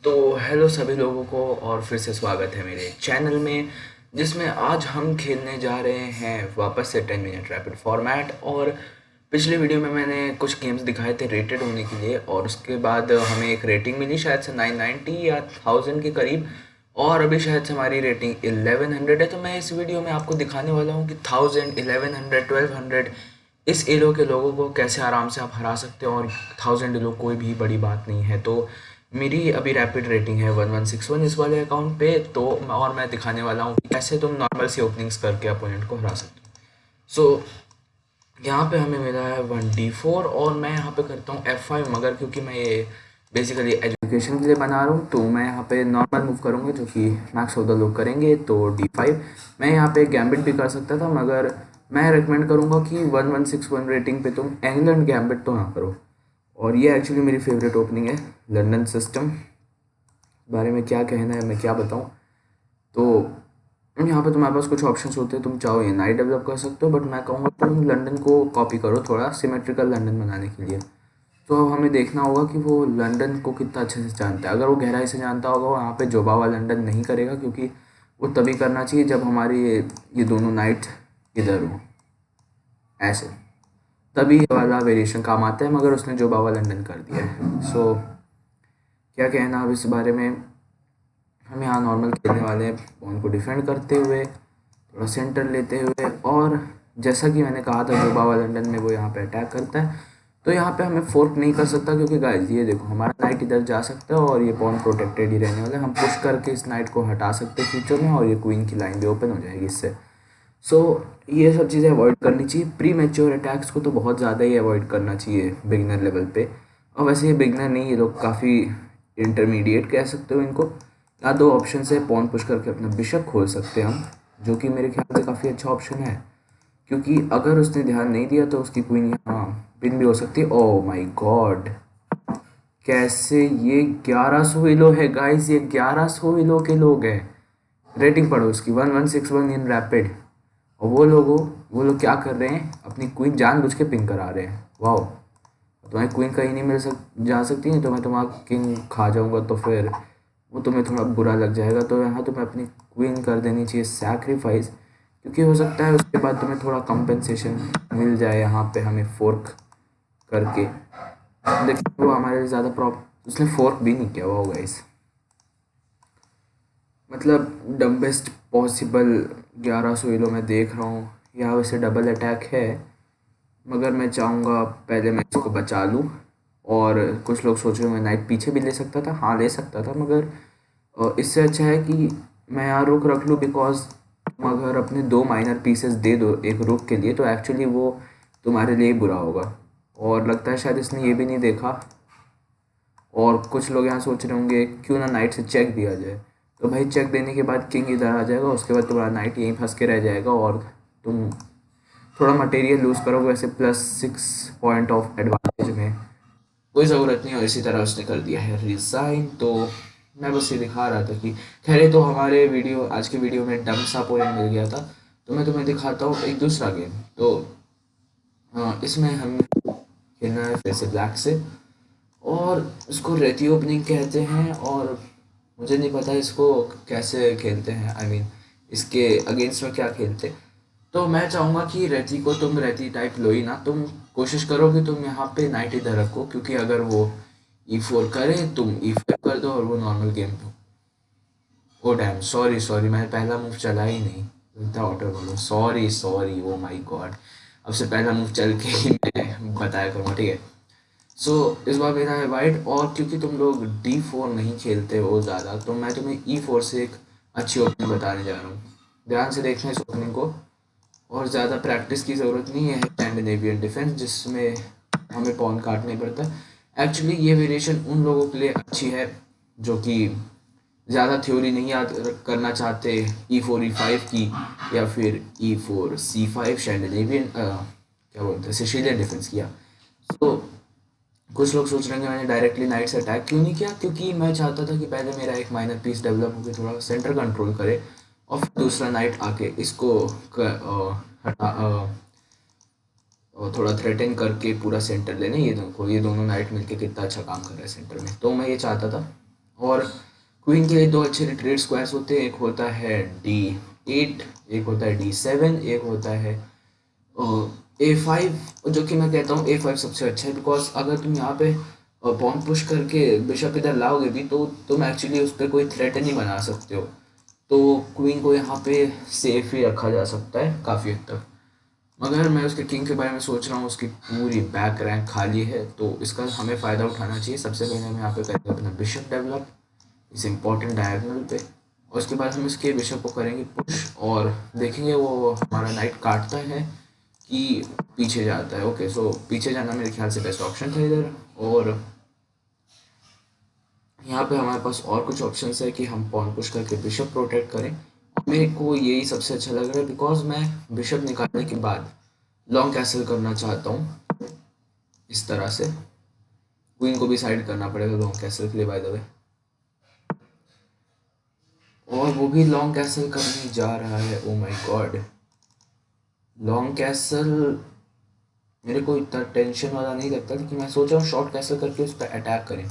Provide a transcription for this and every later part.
तो हेलो सभी लोगों को और फिर से स्वागत है मेरे चैनल में, जिसमें आज हम खेलने जा रहे हैं वापस से 10 मिनट रैपिड फॉर्मेट। और पिछले वीडियो में मैंने कुछ गेम्स दिखाए थे रेटेड होने के लिए, और उसके बाद हमें एक रेटिंग मिली शायद से 990 या 1000 के करीब। और अभी शायद से हमारी रेटिंग 1100 है। तो मैं इस वीडियो में आपको दिखाने वाला हूँ कि 1000, 1100, 1200 इस एलो के लोगों को कैसे आराम से आप हरा सकते हो। और 1000 एलो कोई भी बड़ी बात नहीं है। तो मेरी अभी रैपिड रेटिंग है 1161 इस वाले अकाउंट पे। तो और मैं दिखाने वाला हूँ कि कैसे तुम नॉर्मल सी ओपनिंग्स करके अपोनेंट को हरा सकते हो। सो यहाँ पे हमें मिला है 1d4 और मैं यहाँ पे करता हूँ F5, मगर क्योंकि मैं ये बेसिकली एजुकेशन के लिए बना रहा हूँ तो मैं यहाँ पे नॉर्मल मूव करूँगा, जो कि मैक्स ऑफ द लोग करेंगे। तो D5 मैं यहाँ पे गैम्बिट भी कर सकता था, मगर मैं रिकमेंड करूँगा कि 1161 रेटिंग पे तुम इंग्लैंड गैम्बिट तो ना करो। और ये एक्चुअली मेरी फेवरेट ओपनिंग है। लंदन सिस्टम बारे में क्या कहना है, मैं क्या बताऊँ। तो यहाँ पे तुम्हारे पास कुछ ऑप्शंस होते हैं, तुम चाहो ये नाइट डेवलप कर सकते हो, बट मैं कहूँगा तुम लंदन को कॉपी करो थोड़ा सिमेट्रिकल लंदन बनाने के लिए। तो अब हमें देखना होगा कि वो लंदन को कितना अच्छे से जानता है। अगर वो गहराई से जानता होगा वो यहाँ पे जोबावा लंदन नहीं करेगा, क्योंकि वो तभी करना चाहिए जब हमारी ये दोनों नाइट इधर हो, ऐसे तभी ये वाला वेरिएशन काम आता है। मगर उसने जोबावा लंदन कर दिया है। सो क्या कहना अब इस बारे में। हम यहाँ नॉर्मल खेलने वाले हैं, पॉन को डिफेंड करते हुए, थोड़ा सेंटर लेते हुए। और जैसा कि मैंने कहा था जोबावा लंदन में वो यहाँ पे अटैक करता है, तो यहाँ पे हमें फोर्क नहीं कर सकता, क्योंकि गाइस ये देखो हमारा नाइट इधर जा सकता है और ये पॉन प्रोटेक्टेड ही रहने वाला है। हम पुश करके इस नाइट को हटा सकते हैं फ्यूचर में, और ये क्वीन की लाइन भी ओपन हो जाएगी इससे। सो ये सब चीज़ें अवॉइड करनी चाहिए। प्री मैच्योर अटैक्स को तो बहुत ज़्यादा ही अवॉइड करना चाहिए बिगिनर लेवल पे। और वैसे ये बिगिनर नहीं, ये लोग काफ़ी इंटरमीडिएट कह सकते हो इनको। या दो ऑप्शन से पॉन पुश करके अपना बिशप खोल सकते हैं हम, जो कि मेरे ख्याल से काफ़ी अच्छा ऑप्शन है। क्योंकि अगर उसने ध्यान नहीं दिया तो उसकी क्वीन यहाँ पिन भी हो सकती है। ओह माय गॉड, कैसे ये 1100 इलो है गाइस, ये 1100 इलो के लोग हैं। रेटिंग पढ़ो उसकी 1161 इन रैपिड। और वो लोग क्या कर रहे हैं, अपनी क्वीन जानबूझ के पिन करा रहे हैं। वाओ, तुम्हारी क्वीन कहीं नहीं जा सकती है तो मैं तुम्हारा किंग खा जाऊंगा, तो फिर वो तुम्हें थोड़ा बुरा लग जाएगा। तो यहाँ तुम्हें अपनी क्वीन कर देनी चाहिए सैक्रिफाइस, क्योंकि हो सकता है उसके बाद तुम्हें थोड़ा कंपेंसेशन मिल जाए यहाँ पे हमें फोर्क करके। लेकिन वो हमारे लिए ज़्यादा प्रॉप उसने फोर्क भी नहीं किया हुआ होगा इस, मतलब डम्बेस्ट पॉसिबल 1100 इलो मैं देख रहा हूँ। यहाँ वैसे डबल अटैक है, मगर मैं चाहूँगा पहले मैं इसको बचा लूँ। और कुछ लोग सोच रहे होंगे नाइट पीछे भी ले सकता था, हाँ ले सकता था, मगर इससे अच्छा है कि मैं यहाँ रुक रख लूँ। बिकॉज तुम अगर अपने दो माइनर पीसेस दे दो एक रुक के लिए, तो एक्चुअली वो तुम्हारे लिए बुरा होगा। और लगता है शायद इसने ये भी नहीं देखा। और कुछ लोग यहाँ सोच रहे होंगे क्यों ना नाइट से चेक दिया जाए। तो भाई चेक देने के बाद किंग इधर आ जाएगा, उसके बाद तुम्हारा नाइट यहीं फंस के रह जाएगा और तुम थोड़ा मटेरियल लूज़ करोगे। वैसे +6 पॉइंट ऑफ एडवांटेज में कोई ज़रूरत नहीं, और इसी तरह उसने कर दिया है रिज़ाइन। तो मैं बस ये दिखा रहा था कि खैर ये तो हमारे वीडियो आज के वीडियो में डम सा पोएम मिल गया था। तो मैं तुम्हें दिखाता हूँ एक दूसरा गेम। तो इसमें हम खेलना है फिर से ब्लैक से, और इसको रेती ओपनिंग कहते हैं। और मुझे नहीं पता इसको कैसे खेलते हैं, आई मीन इसके अगेंस्ट में क्या खेलते हैं। तो मैं चाहूँगा कि रेती को तुम रेती टाइप लो ही ना, तुम कोशिश करो कि तुम यहाँ पे नाइट इधर रखो, क्योंकि अगर वो E4 करे तुम E5 कर दो और वो नॉर्मल गेम दो। ओ डैम, सॉरी सॉरी, मैंने पहला मूव चला ही नहीं। इतना ऑर्डर बोलो, sorry sorry, oh my God. अब से पहला मूव चल के ही मैं बताया करूँगा, ठीक है। सो इस बार मेरा है वाइट। और क्योंकि तुम लोग D4 नहीं खेलते हो ज़्यादा, तो मैं तुम्हें E4 से एक अच्छी ओपनिंग बताने जा रहा हूँ। ध्यान से देखना इस ओपनिंग को। और ज़्यादा प्रैक्टिस की ज़रूरत नहीं है स्कैंडिनेवियन डिफेंस, जिसमें हमें पॉन काटना ही पड़ता है। एक्चुअली ये वेरिएशन उन लोगों के लिए अच्छी है जो कि ज़्यादा थ्योरी नहीं याद करना चाहते E4 E5 की, या फिर E4 C5 स्कैंडिनेवियन क्या बोलते हैं सिसिलियन डिफेंस किया। तो कुछ लोग सोच रहे हैं कि मैंने डायरेक्टली नाइट से अटैक क्यों नहीं किया, क्योंकि मैं चाहता था कि पहले मेरा एक माइनर पीस डेवलप होकर थोड़ा सेंटर कंट्रोल करे, और फिर दूसरा नाइट आके इसको और थोड़ा थ्रेटन करके पूरा सेंटर लेने। ये दोनों नाइट मिलके कितना अच्छा काम कर रहा है सेंटर में, तो मैं ये चाहता था। और क्वीन के लिए दो अच्छे रिट्रीट स्क्वायर्स होते हैं, एक होता है D8, एक होता है D7, एक होता है A5, जो कि मैं कहता हूँ A5 सबसे अच्छा है, बिकॉज अगर तुम यहाँ पे पॉन पुश करके बिशप इधर लाओगे भी तो तुम एक्चुअली उस पर कोई थ्रेट नहीं बना सकते हो। तो क्वीन को यहाँ पे सेफ ही रखा जा सकता है काफ़ी हद तक। मगर मैं उसके किंग के बारे में सोच रहा हूँ, उसकी पूरी बैक रैंक खाली है, तो इसका हमें फ़ायदा उठाना चाहिए। सबसे पहले हम यहाँ पे करेंगे अपना बिशप डेवलप इस इम्पोर्टेंट डायगोनल पे, और उसके बाद हम इसके बिशप को करेंगे पुश और देखेंगे वो हमारा नाइट काटता है कि पीछे जाता है। ओके, सो पीछे जाना मेरे ख्याल से बेस्ट ऑप्शन था इधर। और यहाँ पे हमारे पास और कुछ ऑप्शन है कि हम पॉन पुश करके बिशप प्रोटेक्ट करें। मेरे को यही सबसे अच्छा लग रहा है, बिकॉज मैं बिशप निकालने के बाद लॉन्ग कैसल करना चाहता हूँ इस तरह से। क्वीन को भी साइड करना पड़ेगा लॉन्ग कैसल के लिए बाय द वे, और वो भी लॉन्ग कैसल करने जा रहा है। Oh my God, long castle मेरे को इतना टेंशन वाला नहीं लगता, लेकिन मैं सोच रहा हूँ शॉर्ट कैसल करके उस पर अटैक करें।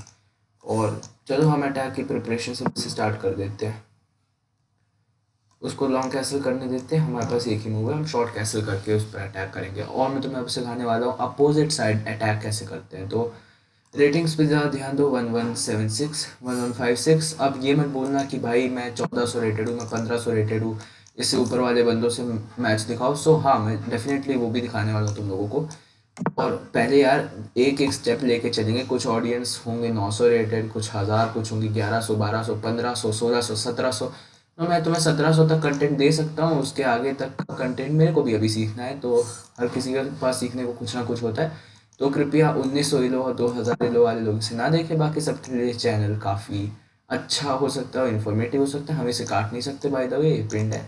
और चलो हम अटैक की प्रिपरेशन से स्टार्ट कर देते हैं, उसको लॉन्ग कैसल करने देते हैं। हमारे पास एक ही मूव है, हम शॉर्ट कैसल करके उस पर अटैक करेंगे। और मैं तुम्हें अब सिखाने वाला हूँ अपोजिट साइड अटैक कैसे करते हैं। तो रेटिंग्स पे ज़्यादा ध्यान दो, 1176, 1156। अब ये मत बोलना कि भाई मैं 1400 रेटेड हूँ, मैं 1500 रेटेड हूँ, इससे ऊपर वाले बंदों से मैच दिखाओ। सो हाँ, मैं डेफिनेटली वो भी दिखाने वाला हूँ तुम लोगों को। और पहले यार एक एक स्टेप लेके चलेंगे। कुछ ऑडियंस होंगे 900 रेटेड, कुछ हज़ार, कुछ होंगे 1100, 1200, 1500, 1600, 1700। तो मैं तुम्हें 1700 तक कंटेंट दे सकता हूँ, उसके आगे तक का कंटेंट मेरे को भी अभी सीखना है। तो हर किसी के पास सीखने को कुछ ना कुछ होता है। तो कृपया 1900 इलो और 2000 इलो वाले लोग इसे ना देखें। बाकी सबके लिए चैनल काफ़ी अच्छा हो सकता है और इन्फॉर्मेटिव हो सकता है। हम इसे काट नहीं सकते, बाय द वे ये पिंड है,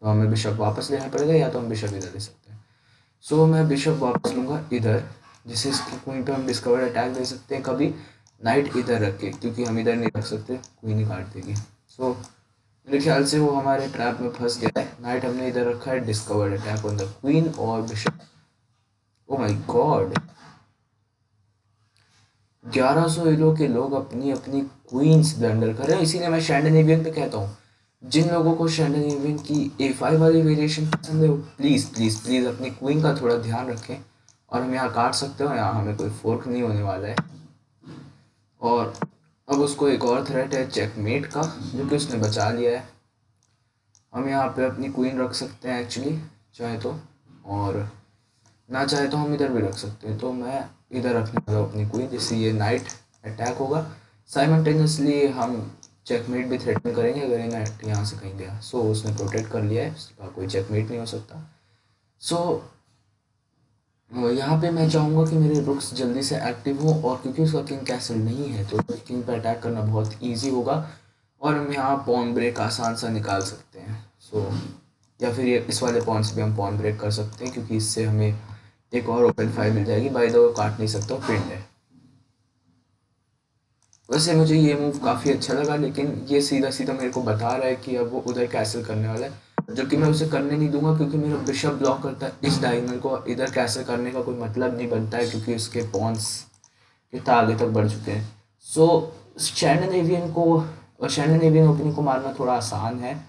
तो हमें बिशप वापस लेना पड़ेगा, या तो हम बिशप इधर ले सकते हैं। सो मैं बिशप वापस लूँगा इधर, जिससे इसकी क्वीन पे हम डिस्कवर अटैक दे सकते हैं कभी नाइट इधर रख के, क्योंकि हम इधर नहीं रख सकते, क्वीन ही काट देगी। सो मेरे ख्याल से वो हमारे ट्रैप में फंस गया है। नाइट हमने इधर रखा है, discovered attack on the queen और बिशप। ओ माय गॉड, 1100 इलो के लोग अपनी अपनी क्वींस ब्लंडर कर रहे हैं। इसीलिए मैं स्कैंडिनेवियन पे कहता हूँ, जिन लोगों को स्कैंडिनेवियन की A5 वाली वेरिएशन पसंद है वो प्लीज़ प्लीज़ प्लीज़ अपनी क्वीन का थोड़ा ध्यान रखें। और हम यहाँ काट सकते हो, यहाँ हमें कोई फोर्क नहीं होने वाला है। और अब उसको एक और थ्रेट है चेकमेट का, जो कि उसने बचा लिया है। हम यहाँ पे अपनी क्वीन रख सकते हैं एक्चुअली चाहे तो, और ना चाहे तो हम इधर भी रख सकते हैं। तो मैं इधर रखने वाला हूँ अपनी क्वीन, जिससे ये नाइट अटैक होगा। साइमल्टेनियसली हम चेकमेट भी थ्रेटन करेंगे अगर ये नाइट यहाँ से कहीं गया। सो उसने प्रोटेक्ट कर लिया है, उसका कोई चेकमेट नहीं हो सकता। सो यहाँ पे मैं चाहूँगा कि मेरे रुक्स जल्दी से एक्टिव हो, और क्योंकि उसका किंग कैसल नहीं है तो किंग पर अटैक करना बहुत ईजी होगा, और हम यहाँ पॉन ब्रेक आसान सा निकाल सकते हैं। सो या फिर ये इस वाले पॉन से भी हम पॉन ब्रेक कर सकते हैं, क्योंकि इससे हमें एक और ओपन फाइल मिल जाएगी। बाय द वे काट नहीं सकता, पिंड है। वैसे मुझे ये मूव काफ़ी अच्छा लगा, लेकिन ये सीधा सीधा मेरे को बता रहा है कि अब वो उधर कैसल करने वाला है, जो कि मैं उसे करने नहीं दूंगा, क्योंकि मेरा बिशप ब्लॉक करता है इस डायगोनल को। इधर कैसल करने का कोई मतलब नहीं बनता है, क्योंकि उसके पॉन्स कितना आगे तक बढ़ चुके हैं। सो स्कैंडिनेवियन को और स्कैंडिनेवियन ओपनिंग को मारना थोड़ा आसान है,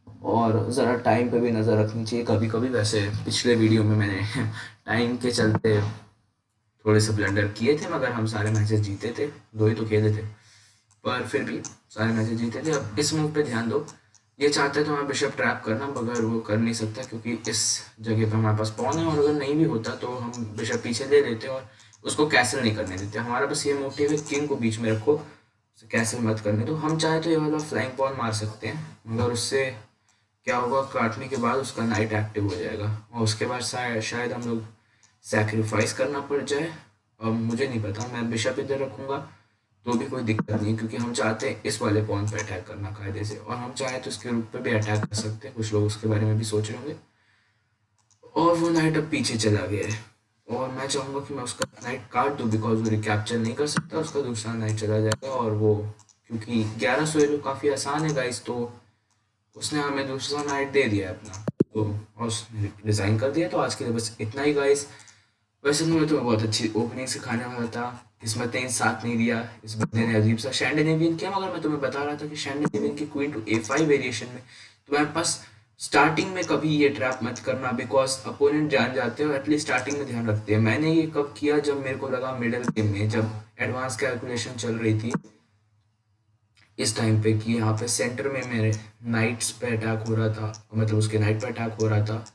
और ज़रा टाइम पे भी नज़र रखनी चाहिए कभी कभी। वैसे पिछले वीडियो में मैंने टाइम के चलते थोड़े से ब्लंडर किए थे, मगर हम सारे मैचेस जीते थे, दो ही तो खेले थे, पर फिर भी सारे मैचेस जीते थे। अब इस मूव पे ध्यान दो, ये चाहता है तो मैं बिशप ट्रैप करना, मगर वो कर नहीं सकता, क्योंकि इस जगह पे हमारे पास पॉन है, और अगर नहीं भी होता तो हम बिशप पीछे ले लेते और उसको कैसल नहीं करने देते। हमारा बस ये मोटिव है, किंग को बीच में रखो, कैसल मत करने दो। हम चाहे तो ये वाला फ्लाइंग पॉन मार सकते हैं, मगर उससे क्या होगा, काटने के बाद उसका नाइट एक्टिव हो जाएगा, और उसके बाद शायद हम लोग सेक्रीफाइस करना पड़ जाए। अब मुझे नहीं पता, मैं बिशप इधर रखूँगा तो भी कोई दिक्कत नहीं, क्योंकि हम चाहते हैं इस वाले पॉइंट पे अटैक करना कायदे से, और हम चाहे तो इसके रूप पे भी अटैक कर सकते हैं। कुछ लोग उसके बारे में भी सोच रहे होंगे। और वो नाइट अब पीछे चला गया है, और मैं चाहूँगा कि मैं उसका नाइट काट दूँ, बिकॉज वो रिकैप्चर नहीं कर सकता, उसका दूसरा नाइट चला जाएगा। और वो क्योंकि 1100 येलो काफ़ी आसान है गाइस, तो उसने हमें दूसरा नाइट दे दिया है अपना, तो और उसने रिज़ाइन कर दिया। तो आज के लिए बस इतना ही गाइस। वैसे तो मैं तुम्हें बहुत अच्छी ओपनिंग सिखाने वाला था, किस्मत ने साथ नहीं दिया, इस बंदे ने अजीब सा शैंडिनेवियन किया। मगर मैं तुम्हें बता रहा था कि शैंडिनेवियन की क्वीन टू A5 वेरिएशन में तुम्हारे पास स्टार्टिंग में कभी ये ट्रैप मत करना, बिकॉज अपोनेंट जान जाते हो, एटलीस्ट स्टार्टिंग में ध्यान रखते हैं। मैंने ये कब किया, जब मेरे को लगा मिडिल गेम में, जब एडवांस कैलकुलेशन चल रही थी इस टाइम पे, कि यहाँ पे सेंटर में मेरे नाइट्स पे अटैक हो रहा था, मतलब उसके नाइट पे अटैक हो रहा था,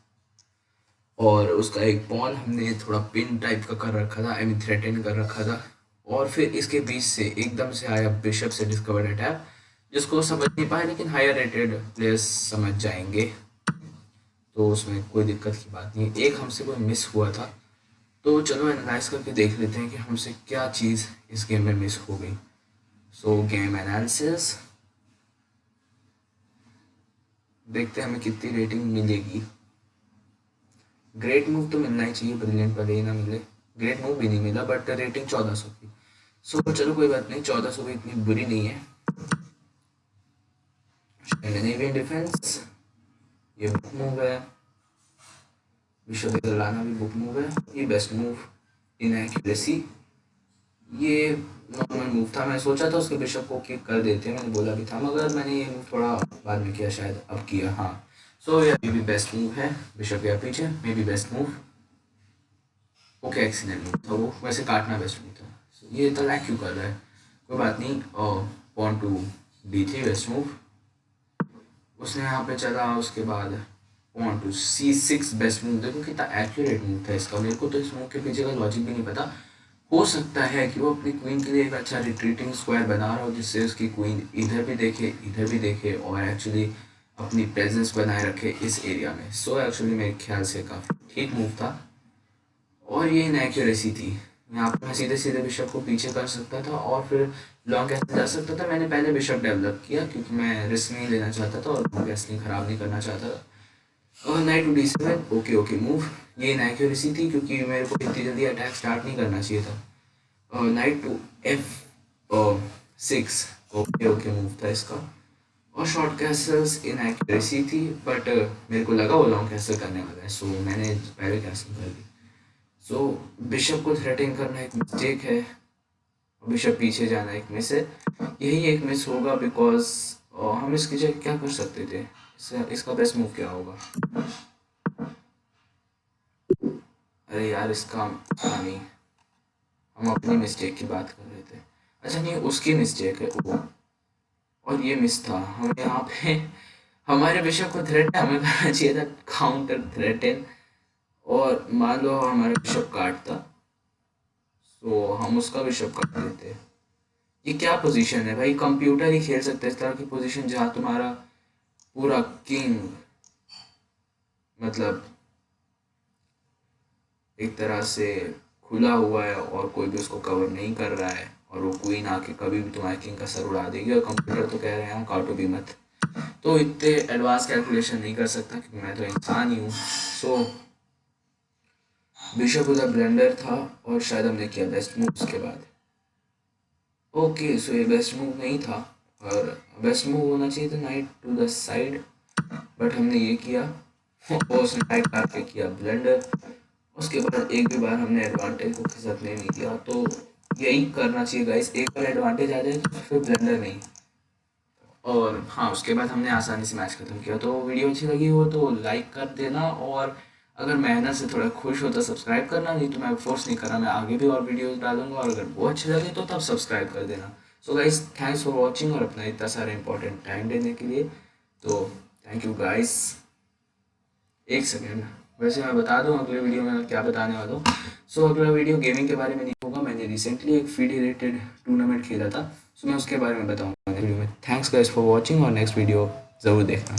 और उसका एक पॉन हमने थोड़ा पिन टाइप का कर रखा था, आई मीन थ्रेटन कर रखा था। और फिर इसके बीच से एकदम से आया बिशप से डिस्कवर्ड अटैक, जिसको समझ नहीं पाए, लेकिन हायर रेटेड प्लेयर्स समझ जाएंगे, तो उसमें कोई दिक्कत की बात नहीं है। एक हमसे कोई मिस हुआ था, तो चलो एनालाइज करके देख लेते हैं कि हमसे क्या चीज़ इस गेम में मिस हो गई। सो गेम एनालिसिस, देखते हैं हमें कितनी रेटिंग मिलेगी। ग्रेट मूव तो मिलना ही चाहिए, ब्रिलियंट भले ही ना मिले। ग्रेट मूव भी नहीं मिला, बट रेटिंग 1400 की। सो चलो कोई बात नहीं, 1400 भी इतनी बुरी नहीं है। स्कैंडिनेवियन डिफेंस, ये बुक मूव है। बिशप लाना भी बुक मूव है। ये बेस्ट मूव इन एक्यूरेसी, ये नॉर्मल मूव था। मैं सोचा था उसके बिशप को किक कर देते, मैंने बोला भी था, मगर मैंने ये मूव थोड़ा बाद में किया, शायद अब किया, हाँ। सो ये अभी भी बेस्ट मूव है, बिशप या पीछे, may be best move. Okay, accident move था वो, वैसे काटना बेस्ट मूव था। ये तलाक क्यों कर रहा है, कोई बात नहीं। Pawn to D3 best move उसने यहाँ पे चला। उसके बाद pawn to C6 best move. देखो कितना एक्यूरेट मूव था इसका। मेरे को तो इस मूव के पीछे का लॉजिक भी नहीं पता। हो सकता है कि वो अपनी क्वीन के लिए एक अच्छा रिट्रीटिंग स्क्वायर बना रहा हो, जिससे उसकी क्वीन इधर भी देखे, इधर भी देखे, और एक्चुअली अपनी प्रेजेंस बनाए रखे इस एरिया में। सो एक्चुअली मेरे ख्याल से काफ़ी ठीक मूव था, और ये इनएक्यूरेसी थी। यहाँ पर मैं सीधे सीधे बिशप को पीछे कर सकता था और फिर लॉन्ग कैसल जा सकता था। मैंने पहले बिशप डेवलप किया, क्योंकि मैं रिस्क नहीं लेना चाहता था और लॉन्ग कैसलिंग ख़राब नहीं करना चाहता था। और knight to D7, okay okay move. ये इनएक्यूरेसी थी, क्योंकि मेरे को इतनी जल्दी अटैक स्टार्ट नहीं करना चाहिए था। Knight to F6, okay okay move था इसका। और शॉर्ट कैसल्स इन एक्यूरेसी थी, बट मेरे को लगा वो लॉन्ग कैसल करने वाला है, सो मैंने पहले कैसल कर दी। सो बिशप को थ्रेटन करना एक मिस्टेक है, और बिशप पीछे जाना एक मिस है। यही एक मिस होगा, बिकॉज हम इसकी जगह क्या कर सकते थे, इसका बेस्ट मूव क्या होगा। अरे यार, इसका नहीं, हम अपनी मिस्टेक की बात कर रहे थे। अच्छा नहीं, उसकी मिस्टेक है वो, और ये मिस था। हमें यहाँ पे हमारे बिशप को थ्रेट हमें करना चाहिए था काउंटर थ्रेटन, और मान लो हमारा बिशप काटता, तो हम उसका बिशप काट देते। ये क्या पोजीशन है भाई, कंप्यूटर ही खेल सकता है इस तरह की पोजीशन, जहाँ तुम्हारा पूरा किंग मतलब एक तरह से खुला हुआ है और कोई भी उसको कवर नहीं कर रहा है, और वो क्वीन आके कभी भी तुम्हारे किंग का सर उड़ा देगी, और कंप्यूटर तो कह रहे हैं काटो भी मत। तो इतने एडवांस कैलकुलेशन नहीं कर सकता, क्योंकि मैं तो इंसान ही हूँ। सो बिशप उधर ब्लेंडर था, और शायद हमने किया बेस्ट मूव उसके बाद। ओके, सो ये बेस्ट मूव नहीं था, और बेस्ट मूव होना चाहिए था knight to the side, but हमने ये किया, और उसने नाइट काट के किया ब्लेंडर। उसके बाद एक भी बार हमने एडवांटेज को खिसकने नहीं दिया। तो यही करना चाहिए गाइस, एक बार एडवांटेज आ जाए तो फिर ब्लेंडर नहीं। और हाँ, उसके बाद हमने आसानी से मैच खत्म किया। तो वीडियो अच्छी लगी हो तो लाइक कर देना, और अगर मेहनत से थोड़ा खुश हो तो सब्सक्राइब करना, नहीं तो मैं फोर्स नहीं कर रहा, मैं आगे भी और वीडियोस डालूंगा, और अगर वो अच्छी लगे तो तब सब्सक्राइब कर देना। So guys, thanks for watching, और अपना इतना सारा इंपॉर्टेंट टाइम देने के लिए। तो थैंक यू गाइस। एक सेकेंड, वैसे मैं बता दूं अगले वीडियो में मैं क्या बताने वाला हूँ। सो अगला वीडियो गेमिंग के बारे में नहीं होगा, मैंने रिसेंटली एक फीड रिलेटेड टूर्नामेंट खेला था, सो मैं उसके बारे में बताऊँगा वीडियो में। थैंक्स गाइस फॉर वॉचिंग, और नेक्स्ट वीडियो ज़रूर देखना।